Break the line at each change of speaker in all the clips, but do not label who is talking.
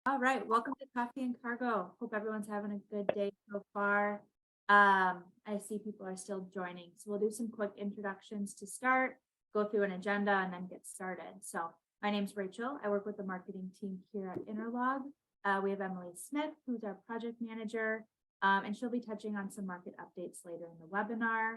All right, welcome to Coffee and Cargo. Hope everyone's having a good day so far. I see people are still joining, so we'll do some quick introductions to start, go through an agenda, and then get started. So my name's Rachel. I work with the marketing team here at Interlog. We have Emily Smith, who's our project manager, and she'll be touching on some market updates later in the webinar.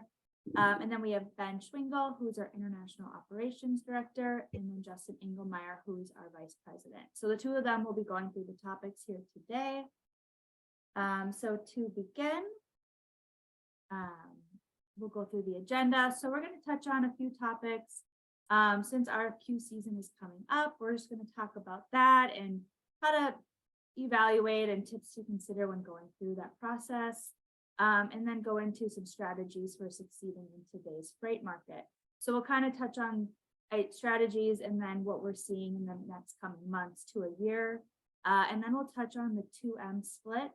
And then we have Ben Schwingle, who's our International Operations Director, and then Justin Engelmeyer, who's our Vice President. So the two of them will be going through the topics here today. So to begin, we'll go through the agenda. So we're going to touch on a few topics. Since RFQ season is coming up, we're just going to talk about that and how to evaluate and tips to consider when going through that process. And then go into some strategies for succeeding in today's freight market. So we'll kind of touch on strategies and then what we're seeing in the next coming months to a year. And then we'll touch on the 2M split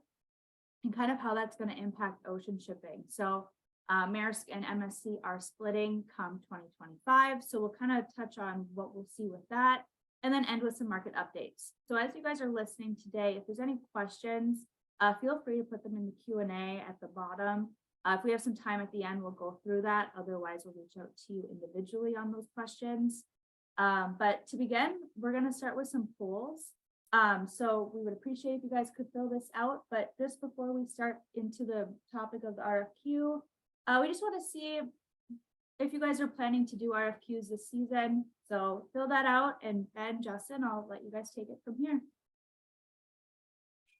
and kind of how that's going to impact ocean shipping. So Maersk and MSC are splitting come 2025. So we'll kind of touch on what we'll see with that and then end with some market updates. So as you guys are listening today, if there's any questions, feel free to put them in the Q&A at the bottom. If we have some time at the end, we'll go through that. Otherwise, we'll reach out to you individually on those questions. But to begin, we're going to start with some polls. So we would appreciate if you guys could fill this out. But just before we start into the topic of the RFQ, we just want to see if you guys are planning to do RFQs this season. So fill that out. And Ben, Justin, I'll let you guys take it from here.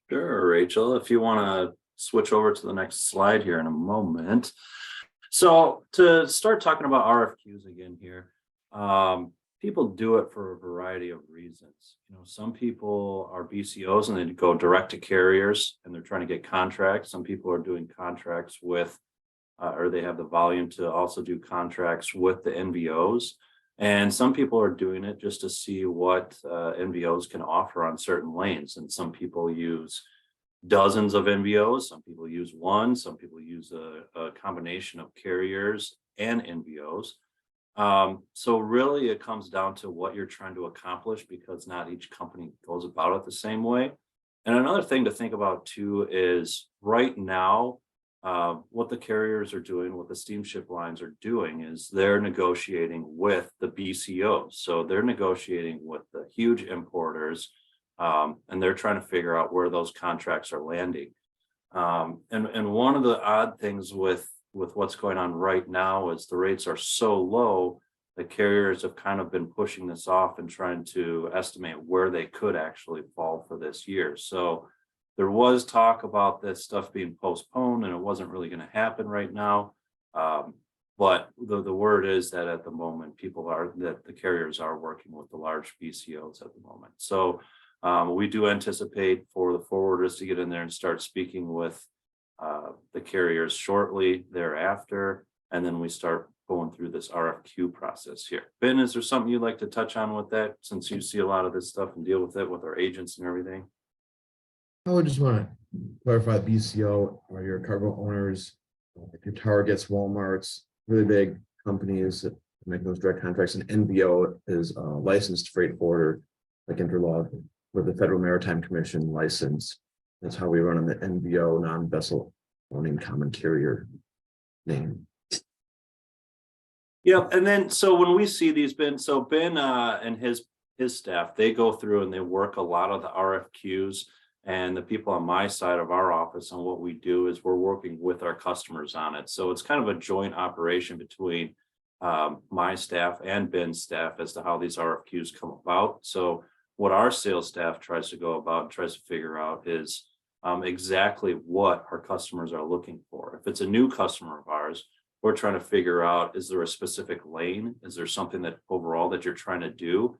Sure, Rachel, if you want to switch over to the next slide here in a moment. So to start talking about RFQs again here, people do it for a variety of reasons. Some people are BCOs and they go direct to carriers and they're trying to get contracts. Some people are doing contracts with, or they have the volume to also do contracts with the NVOs. And some people are doing it just to see what NVOs can offer on certain lanes. And some people use dozens of NVOs, some people use one, some people use a combination of carriers and NVOs. So really it comes down to what you're trying to accomplish because not each company goes about it the same way. And another thing to think about too is right now, what the carriers are doing, what the steamship lines are doing is they're negotiating with the BCOs. So they're negotiating with the huge importers and they're trying to figure out where those contracts are landing. And one of the odd things with what's going on right now is the rates are so low, the carriers have kind of been pushing this off and trying to estimate where they could actually fall for this year. So there was talk about this stuff being postponed and it wasn't really going to happen right now. But the word is that at the moment, that the carriers are working with the large BCOs at the moment. So we do anticipate for the forwarders to get in there and start speaking with the carriers shortly thereafter. And then we start going through this RFQ process here. Ben, is there something you'd like to touch on with that since you see a lot of this stuff and deal with it with our agents and everything?
I would just want to clarify BCO or your cargo owners, if your Targets, Walmarts, really big companies that make those direct contracts, and NVO is a licensed freight forwarder like Interlog with the Federal Maritime Commission license. That's how we run on the NVO, non-vessel owning common carrier name.
Yeah, and then so when we see these, Ben and his staff, they go through and they work a lot of the RFQs. And the people on my side of our office, and what we do is we're working with our customers on it. So it's kind of a joint operation between my staff and Ben's staff as to how these RFQs come about. So what our sales staff tries to go about and tries to figure out is exactly what our customers are looking for. If it's a new customer of ours, we're trying to figure out, is there a specific lane? Is there something that overall that you're trying to do?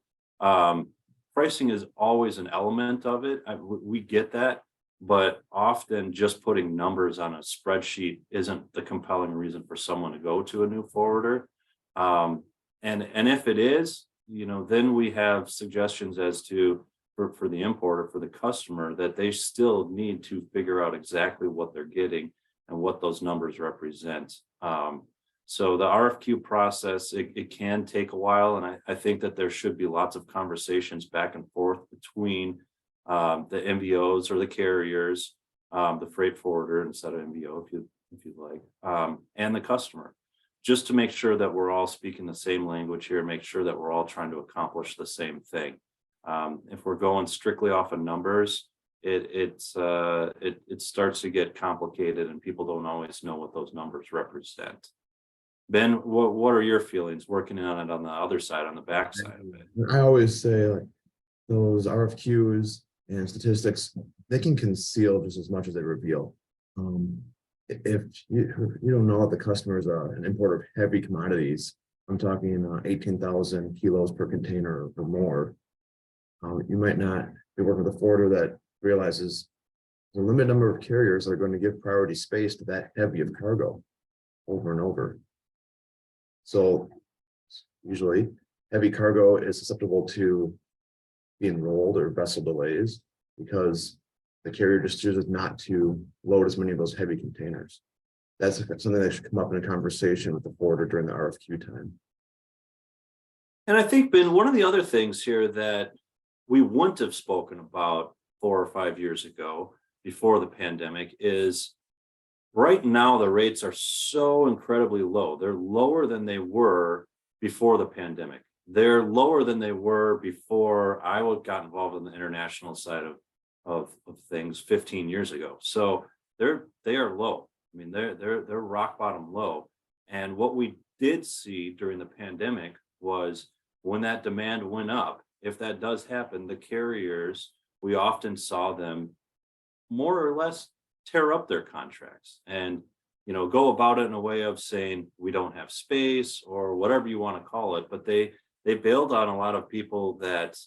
Pricing is always an element of it. We get that, but often just putting numbers on a spreadsheet isn't the compelling reason for someone to go to a new forwarder. And if it is, then we have suggestions as to for the importer, for the customer, that they still need to figure out exactly what they're getting and what those numbers represent. So the RFQ process, it can take a while, and I think that there should be lots of conversations back and forth between the MVOs or the carriers, the freight forwarder instead of MVO if you'd like, and the customer, just to make sure that we're all speaking the same language here, make sure that we're all trying to accomplish the same thing. If we're going strictly off of numbers, it starts to get complicated and people don't always know what those numbers represent. Ben, what are your feelings working on it on the other side, on the back side of it?
I always say like those RFQs and statistics, they can conceal just as much as they reveal. If you don't know that the customer is an importer of heavy commodities, I'm talking 18,000 kilos per container or more, you might not be working with a forwarder that realizes the limited number of carriers that are going to give priority space to that heavy of cargo over and over. So usually heavy cargo is susceptible to being rolled or vessel delays because the carrier just chooses not to load as many of those heavy containers. That's something that should come up in a conversation with the forwarder during the RFQ time.
And I think, Ben, one of the other things here that we wouldn't have spoken about 4 or 5 years ago before the pandemic is right now the rates are so incredibly low. They're lower than they were before the pandemic. They're lower than they were before I got involved in the international side of things 15 years ago. So they are low. I mean, they're rock bottom low. And what we did see during the pandemic was when that demand went up, if that does happen, the carriers, we often saw them more or less tear up their contracts and, go about it in a way of saying we don't have space or whatever you want to call it. But they bailed on a lot of people that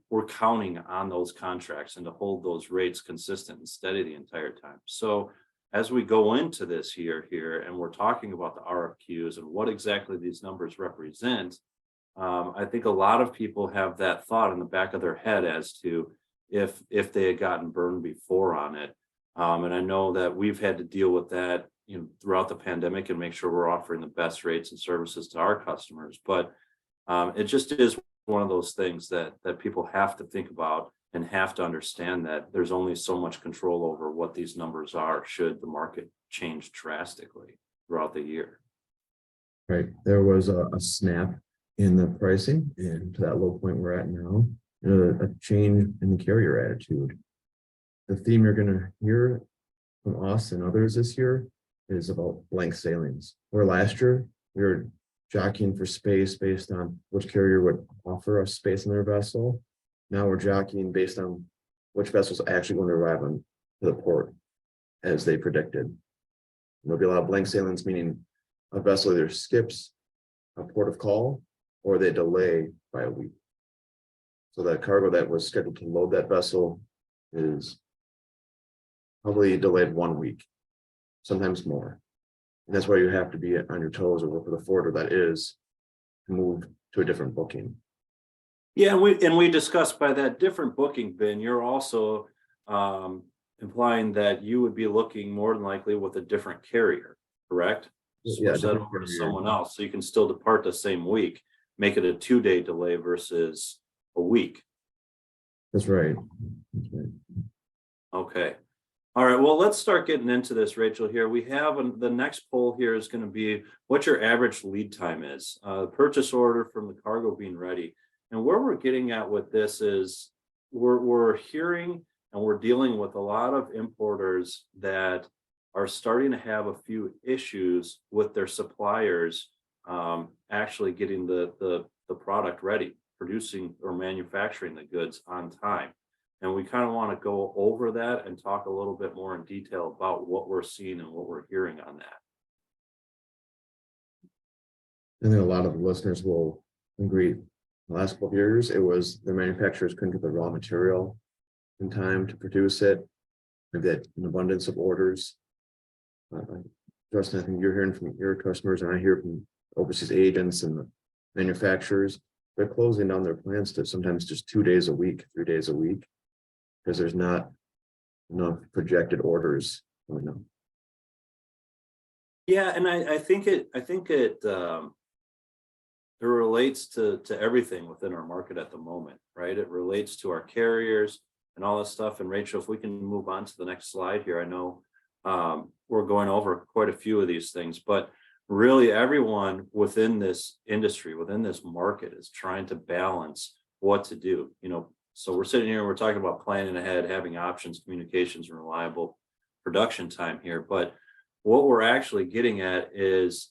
were counting on those contracts and to hold those rates consistent and steady the entire time. So as we go into this year here and we're talking about the RFQs and what exactly these numbers represent, I think a lot of people have that thought in the back of their head as to if they had gotten burned before on it. And I know that we've had to deal with that, throughout the pandemic and make sure we're offering the best rates and services to our customers. But it just is one of those things that people have to think about and have to understand that there's only so much control over what these numbers are should the market change drastically throughout the year.
Right. There was a snap in the pricing and to that low point we're at now, a change in the carrier attitude. The theme you're going to hear from us and others this year is about blank sailings. Where last year we were jockeying for space based on which carrier would offer us space in their vessel. Now we're jockeying based on which vessels actually going to arrive on to the port as they predicted. There'll be a lot of blank sailings, meaning a vessel either skips a port of call or they delay by a week. So that cargo that was scheduled to load that vessel is probably delayed 1 week, sometimes more. And that's why you have to be on your toes or work with a forwarder that is to move to a different booking.
Yeah, and we discussed by that different booking, Ben, you're also implying that you would be looking more than likely with a different carrier, correct?
Yeah,
Switch that over to someone else, so you can still depart the same week, make it a 2-day delay versus a week.
That's right. That's right.
Okay. All right, well, let's start getting into this, Rachel, here. We have the next poll here is going to be what your average lead time is, purchase order from the cargo being ready. And where we're getting at with this is we're hearing and we're dealing with a lot of importers that are starting to have a few issues with their suppliers actually getting the product ready, producing or manufacturing the goods on time. And we kind of want to go over that and talk a little bit more in detail about what we're seeing and what we're hearing on that.
I think a lot of the listeners will agree. The last couple of years, it was the manufacturers couldn't get the raw material in time to produce it. They had an abundance of orders. Justin, I think you're hearing from your customers, and I hear from overseas agents and the manufacturers. They're closing down their plants to sometimes just 2 days a week, 3 days a week, because there's not enough projected orders going on.
Yeah, and I think it relates to everything within our market at the moment, right? It relates to our carriers, and all this stuff. And Rachel, if we can move on to the next slide here, I know we're going over quite a few of these things, but really everyone within this industry, within this market, is trying to balance what to do. So we're sitting here, we're talking about planning ahead, having options, communications, and reliable production time here. But what we're actually getting at is,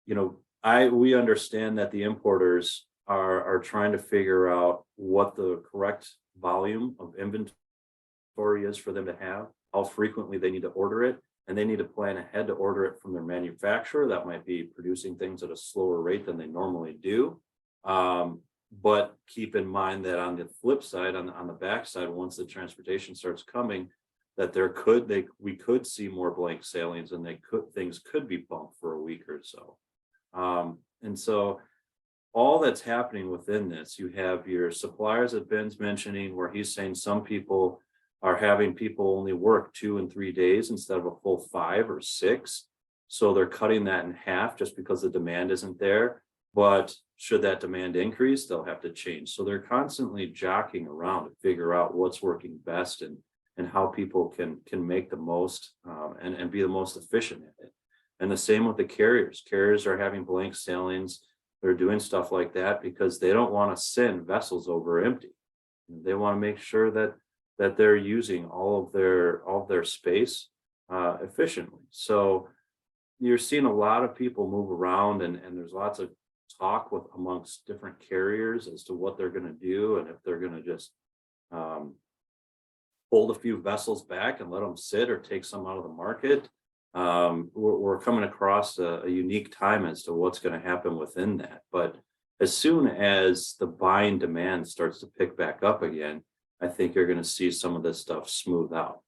we understand that the importers are trying to figure out what the correct volume of inventory is for them to have, how frequently they need to order it, and they need to plan ahead to order it from their manufacturer that might be producing things at a slower rate than they normally do. But keep in mind that on the flip side, on the backside, once the transportation starts coming, that we could see more blank sailings, and things could be bumped for a week or so. And so all that's happening within this, you have your suppliers that Ben's mentioning, where he's saying some people are having people only work 2 and 3 days instead of a full 5 or 6. So they're cutting that in half just because the demand isn't there. But should that demand increase, they'll have to change. So they're constantly jockeying around to figure out what's working best and how people can make the most and be the most efficient at it. And the same with the carriers. Carriers are having blank sailings. They're doing stuff like that because they don't want to send vessels over empty. They want to make sure that they're using all of their space efficiently. So you're seeing a lot of people move around, and there's lots of talk amongst different carriers as to what they're going to do, and if they're going to just hold a few vessels back and let them sit, or take some out of the market. We're coming across a unique time as to what's going to happen within that. But as soon as the buying demand starts to pick back up again, I think you're going to see some of this stuff smooth out.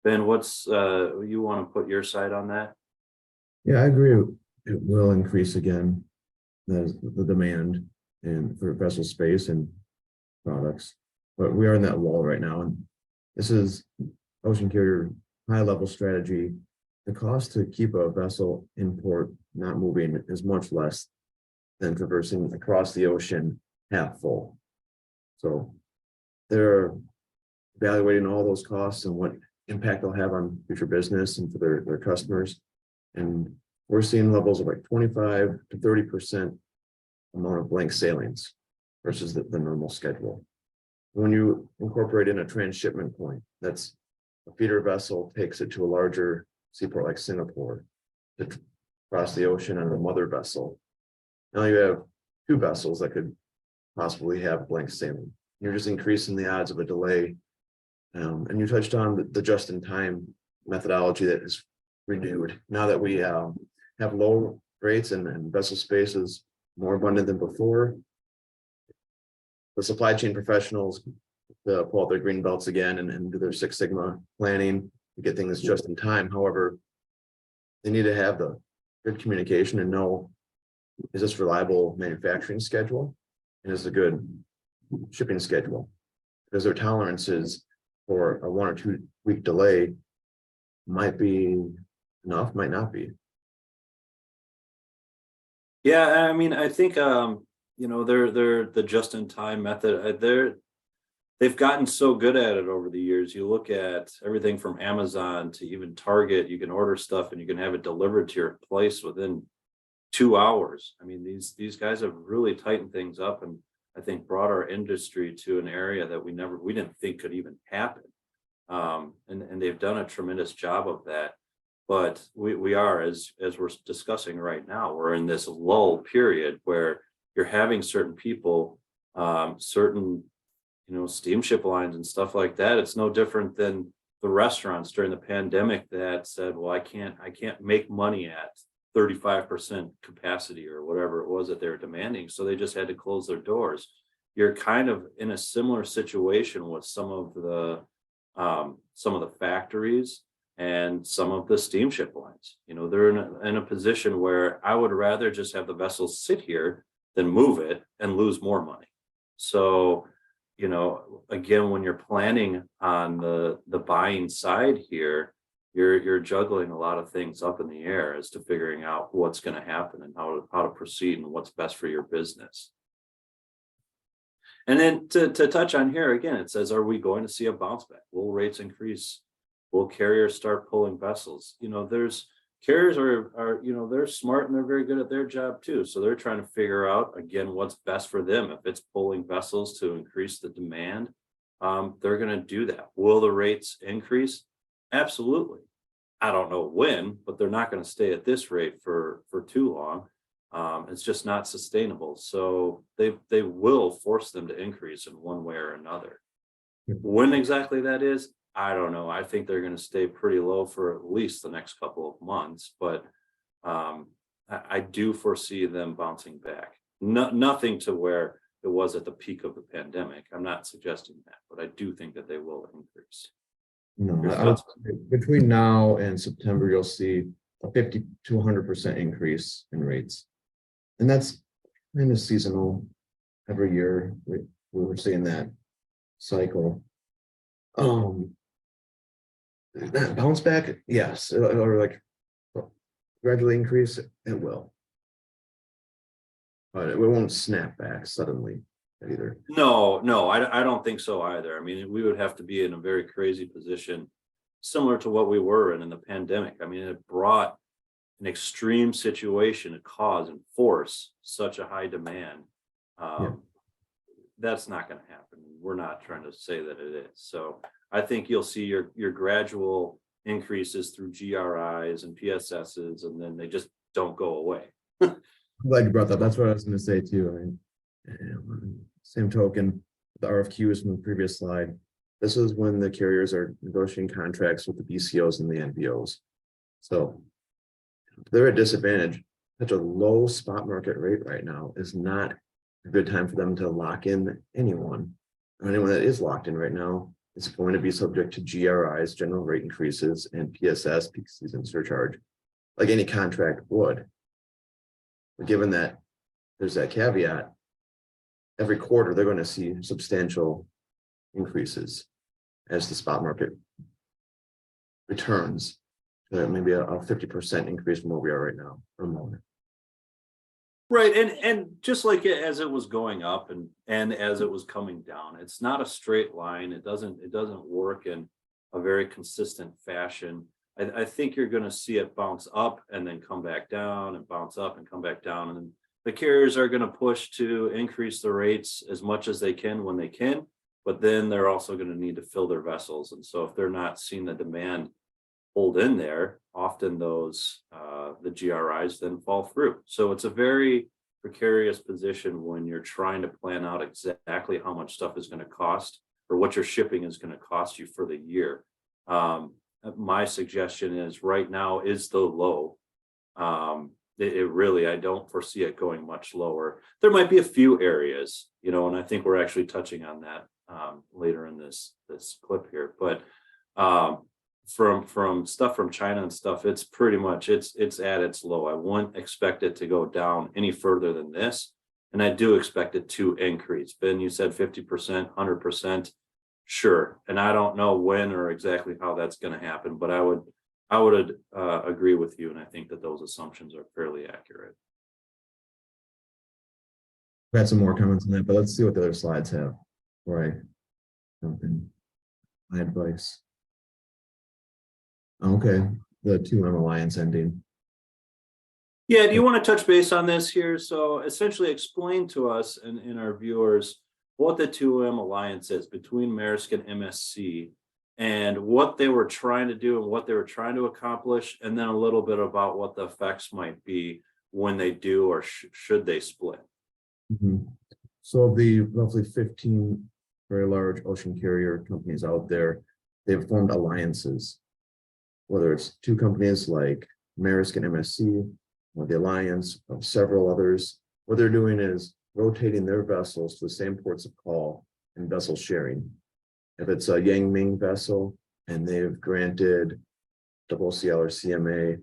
Ben, what's you want to put your side on that?
Yeah, I agree. It will increase again, the demand and for vessel space and products. But we are in that wall right now, and this is ocean carrier high level strategy. The cost to keep a vessel in port not moving is much less than traversing across the ocean half full. So they're evaluating all those costs and what impact they'll have on future business and for their customers. And we're seeing levels of like 25 to 30% amount of blank sailings versus the normal schedule. When you incorporate in a transshipment point, that's a feeder vessel takes it to a larger seaport like Singapore to cross the ocean on a mother vessel. Now you have 2 vessels that could possibly have blank sailing. You're just increasing the odds of a delay. And you touched on the just-in-time methodology that is renewed. Now that we have low rates and vessel space is more abundant than before, the supply chain professionals pull out their green belts again and do their Six Sigma planning to get things just in time. However, they need to have the good communication and know, is this reliable manufacturing schedule? And is it a good shipping schedule? Because their tolerances for a 1 or 2 week delay might be enough, might not be.
Yeah, I mean, I think they're the just-in-time method. They've gotten so good at it over the years. You look at everything from Amazon to even Target. You can order stuff and you can have it delivered to your place within 2 hours. I mean, these guys have really tightened things up, and I think brought our industry to an area that we didn't think could even happen. And they've done a tremendous job of that. But we are, as we're discussing right now, we're in this lull period where you're having certain people, certain steamship lines and stuff like that. It's no different than the restaurants during the pandemic that said, well, I can't make money at 35% capacity or whatever it was that they were demanding. So they just had to close their doors. You're kind of in a similar situation with some of the factories and some of the steamship lines. They're in a position where I would rather just have the vessels sit here than move it and lose more money. So, again, when you're planning on the buying side here, you're juggling a lot of things up in the air as to figuring out what's going to happen and how to proceed and what's best for your business. And then to touch on here again, it says, are we going to see a bounce back? Will rates increase? Will carriers start pulling vessels? There's carriers are, they're smart and they're very good at their job too. So they're trying to figure out again what's best for them. If it's pulling vessels to increase the demand, they're going to do that. Will the rates increase? Absolutely. I don't know when, but they're not going to stay at this rate for too long. It's just not sustainable. So they will force them to increase in one way or another. When exactly that is, I don't know. I think they're going to stay pretty low for at least the next couple of months, but I do foresee them bouncing back. Nothing to where it was at the peak of the pandemic. I'm not suggesting that, but I do think that they will increase.
No,
Your
I would
thoughts?
say between now and September, you'll see a 50 to 100% increase in rates. And that's kind of seasonal every year. We were seeing that cycle. That bounce back, yes, or like gradually increase, it will. But it won't snap back suddenly either.
No, I don't think so either. I mean, we would have to be in a very crazy position, similar to what we were in the pandemic. I mean, it brought an extreme situation to cause and force such a high demand. That's not going to happen. We're not trying to say that it is. So I think you'll see your gradual increases through GRIs and PSSs, and then they just don't go away.
I'm glad you brought that. That's what I was going to say too. I mean, same token, the RFQs from the previous slide. This is when the carriers are negotiating contracts with the BCOs and the NBOs. So they're at disadvantage. Such a low spot market rate right now is not a good time for them to lock in anyone. Anyone that is locked in right now is going to be subject to GRIs, general rate increases, and PSS, peak season surcharge, like any contract would. But given that there's that caveat, every quarter they're going to see substantial increases as the spot market returns. Maybe a 50% increase from where we are right now or more.
Right, and just like as it was going up and as it was coming down, it's not a straight line. It doesn't work in a very consistent fashion. I think you're going to see it bounce up and then come back down and bounce up and come back down, and the carriers are going to push to increase the rates as much as they can when they can, but then they're also going to need to fill their vessels, and so if they're not seeing the demand hold in there, often those the GRIs then fall through. So it's a very precarious position when you're trying to plan out exactly how much stuff is going to cost or what your shipping is going to cost you for the year. My suggestion is right now is the low. It really, I don't foresee it going much lower. There might be a few areas, and I think we're actually touching on that later in this clip here, but from stuff from China and stuff, it's pretty much it's at its low. I wouldn't expect it to go down any further than this, and I do expect it to increase. Ben, you said 50%, 100%, sure, and I don't know when or exactly how that's going to happen, but I would agree with you, and I think that those assumptions are fairly accurate.
We had some more comments on that, but let's see what the other slides have. Right. My advice. Okay, the 2M alliance ending.
Yeah, do you want to touch base on this here? So essentially explain to us and our viewers what the 2M alliance is between Maersk and MSC and what they were trying to do and what they were trying to accomplish, and then a little bit about what the effects might be when they do or should they split.
So of the roughly 15 very large ocean carrier companies out there, they've formed alliances. Whether it's two companies like Maersk and MSC, or the alliance of several others, what they're doing is rotating their vessels to the same ports of call and vessel sharing. If it's a Yang Ming vessel and they've granted OCL or CMA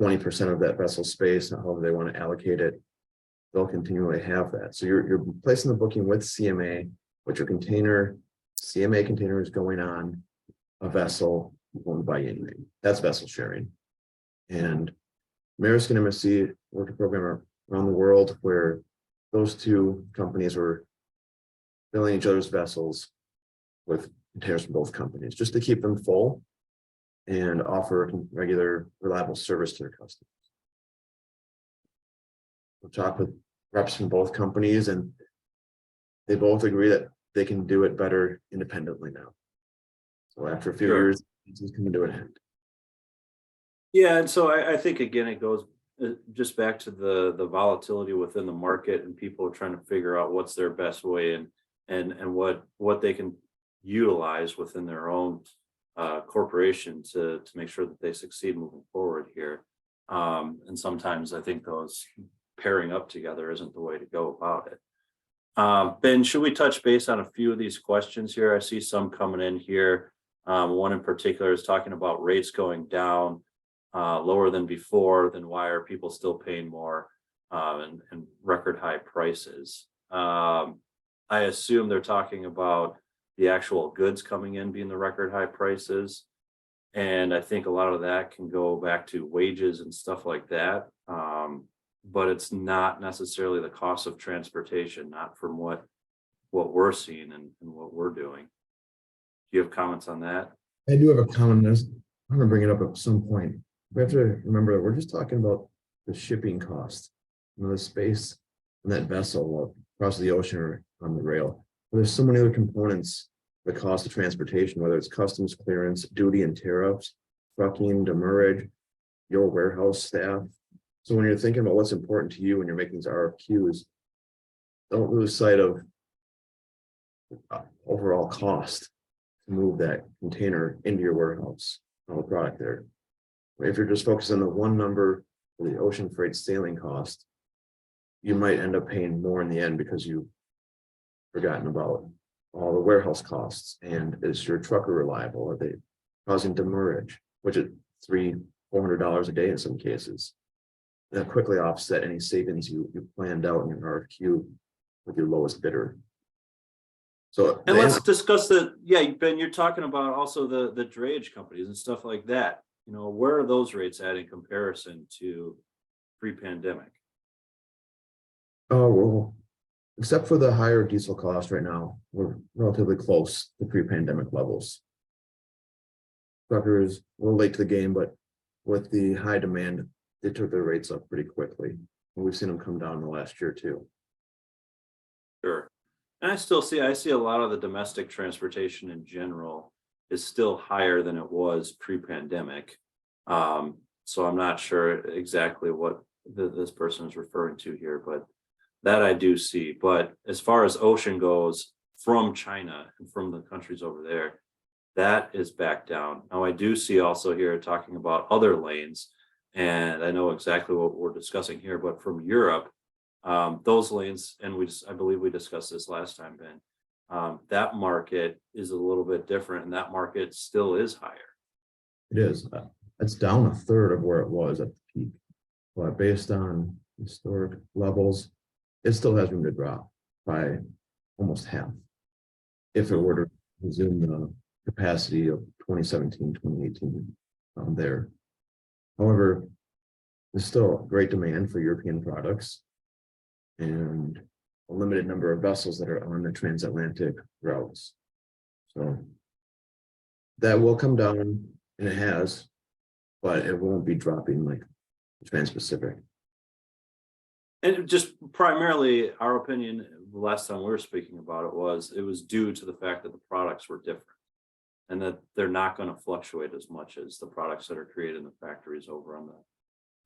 20% of that vessel space, however they want to allocate it, they'll continually have that. So you're placing the booking with CMA, but your CMA container is going on a vessel owned by Yang Ming. That's vessel sharing. And Maersk and MSC work a program around the world where those two companies were filling each other's vessels with containers from both companies, just to keep them full and offer regular, reliable service to their customers. We'll talk with reps from both companies, and they both agree that they can do it better independently now. So after a few
Sure.
years, it's coming to an end.
Yeah, and so I think again, it goes just back to the volatility within the market and people trying to figure out what's their best way and what they can utilize within their own corporation to make sure that they succeed moving forward here. And sometimes I think those pairing up together isn't the way to go about it. Ben, should we touch base on a few of these questions here? I see some coming in here. One in particular is talking about rates going down lower than before. Then why are people still paying more and record high prices? I assume they're talking about the actual goods coming in being the record high prices. And I think a lot of that can go back to wages and stuff like that. But it's not necessarily the cost of transportation, not from what we're seeing and what we're doing. Do you have comments on that?
I do have a comment. I'm gonna bring it up at some point. We have to remember that we're just talking about the shipping cost, the space on that vessel across the ocean or on the rail. But there's so many other components, the cost of transportation, whether it's customs clearance, duty and tariffs, trucking, demurrage, your warehouse staff. So when you're thinking about what's important to you when you're making these RFQs, don't lose sight of overall cost to move that container into your warehouse, all the product there. If you're just focused on the one number for the ocean freight sailing cost, you might end up paying more in the end because you've forgotten about all the warehouse costs. And is your trucker reliable? Are they causing demurrage, which is $300-400 a day in some cases? That quickly offset any savings you planned out in your RFQ with your lowest bidder. So
And let's discuss the, yeah, Ben, you're talking about also the drayage companies and stuff like that. You know, where are those rates at in comparison to pre-pandemic?
Oh, well, except for the higher diesel cost right now, we're relatively close to pre-pandemic levels. Truckers were late to the game, but with the high demand, they took their rates up pretty quickly. And we've seen them come down in the last year too.
Sure. And I see a lot of the domestic transportation in general is still higher than it was pre-pandemic. So I'm not sure exactly what this person is referring to here, but that I do see. But as far as ocean goes from China and from the countries over there, that is back down. Now I do see also here talking about other lanes, and I know exactly what we're discussing here, but from Europe, those lanes, and I believe we discussed this last time, Ben, that market is a little bit different and that market still is higher.
It is. It's down a third of where it was at the peak. But based on historic levels, it still has room to drop by almost half. If it were to resume the capacity of 2017, 2018 there. However, there's still great demand for European products and a limited number of vessels that are on the transatlantic routes. So that will come down, and it has, but it won't be dropping like Trans-Pacific.
And just primarily our opinion, the last time we were speaking about it was due to the fact that the products were different and that they're not going to fluctuate as much as the products that are created in the factories over on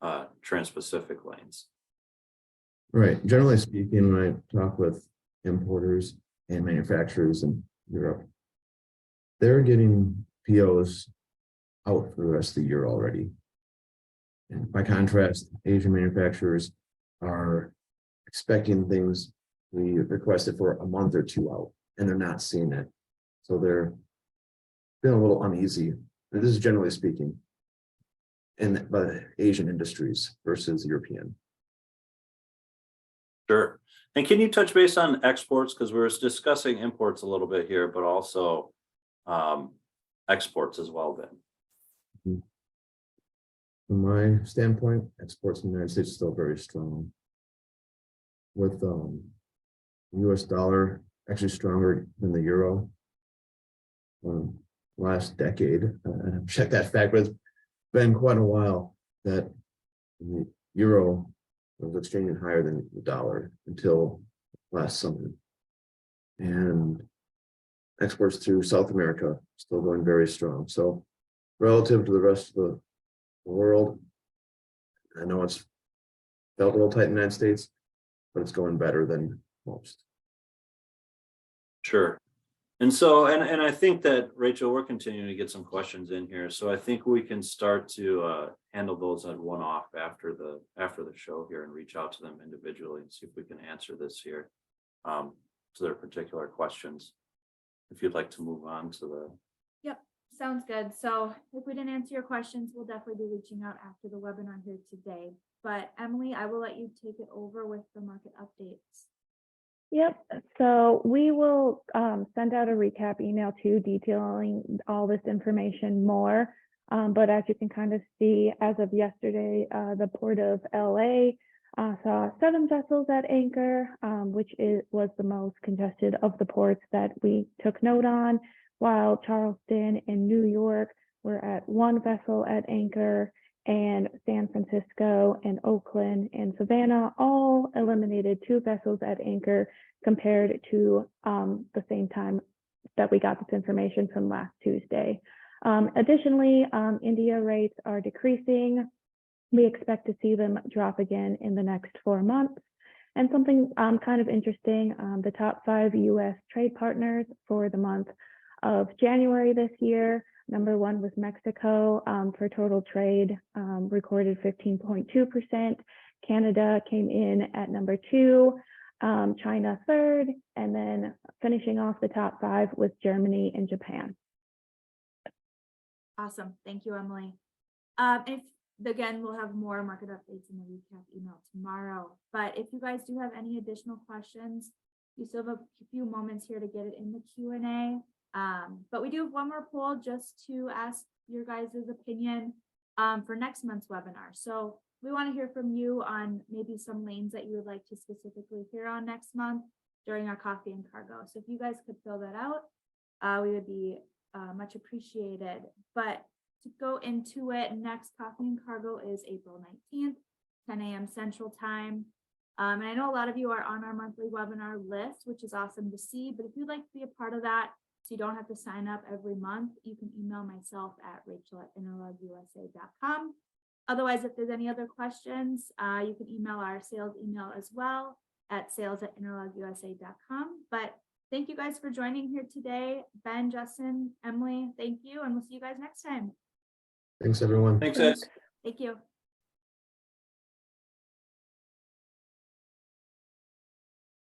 the Trans-Pacific lanes.
Right. Generally speaking, when I talk with importers and manufacturers in Europe, they're getting POs out for the rest of the year already. And by contrast, Asian manufacturers are expecting things we requested for a month or two out, and they're not seeing it. So they're feeling a little uneasy. This is generally speaking by the Asian industries versus European.
Sure. And can you touch base on exports? Because we were discussing imports a little bit here, but also exports as well, Ben.
From my standpoint, exports in the United States is still very strong. With US dollar actually stronger than the euro. Last decade, check that fact, but it's been quite a while that the euro was exchanging higher than the dollar until last summer. And exports to South America still going very strong. So relative to the rest of the world, I know it's felt a little tight in the United States, but it's going better than most.
Sure. And so, and I think that, Rachel, we're continuing to get some questions in here. So I think we can start to handle those at one off after the show here and reach out to them individually and see if we can answer this here to their particular questions. If you'd like to move on to the.
Yep, sounds good. So if we didn't answer your questions, we'll definitely be reaching out after the webinar here today. But Emily, I will let you take it over with the market updates.
Yep, so we will send out a recap email too, detailing all this information more. But as you can kind of see, as of yesterday, the Port of LA saw 7 vessels at anchor, which was the most congested of the ports that we took note on, while Charleston and New York were at 1 vessel at anchor, and San Francisco and Oakland and Savannah all eliminated 2 vessels at anchor compared to the same time that we got this information from last Tuesday. Additionally, India rates are decreasing. We expect to see them drop again in the next 4 months. And something kind of interesting, the top 5 US trade partners for the month of January this year. Number 1 was Mexico for total trade, recorded 15.2%. Canada came in at number 2, China 3rd, and then finishing off the top 5 was Germany and Japan.
Awesome. Thank you, Emily. Again, we'll have more market updates in the recap email tomorrow. But if you guys do have any additional questions, you still have a few moments here to get it in the Q&A. But we do have one more poll just to ask your guys' opinion for next month's webinar. So we want to hear from you on maybe some lanes that you would like to specifically hear on next month during our coffee and cargo. So if you guys could fill that out, we would be much appreciated. But to go into it, next coffee and cargo is April 19th, 10 a.m. Central Time. And I know a lot of you are on our monthly webinar list, which is awesome to see. But if you'd like to be a part of that, so you don't have to sign up every month, you can email myself at rachel@interlogusa.com. Otherwise, if there's any other questions, you can email our sales email as well at sales@interlogusa.com. But thank you guys for joining here today. Ben, Justin, Emily, thank you. And we'll see you guys next time.
Thanks, everyone.
Thanks, guys.
Thank you.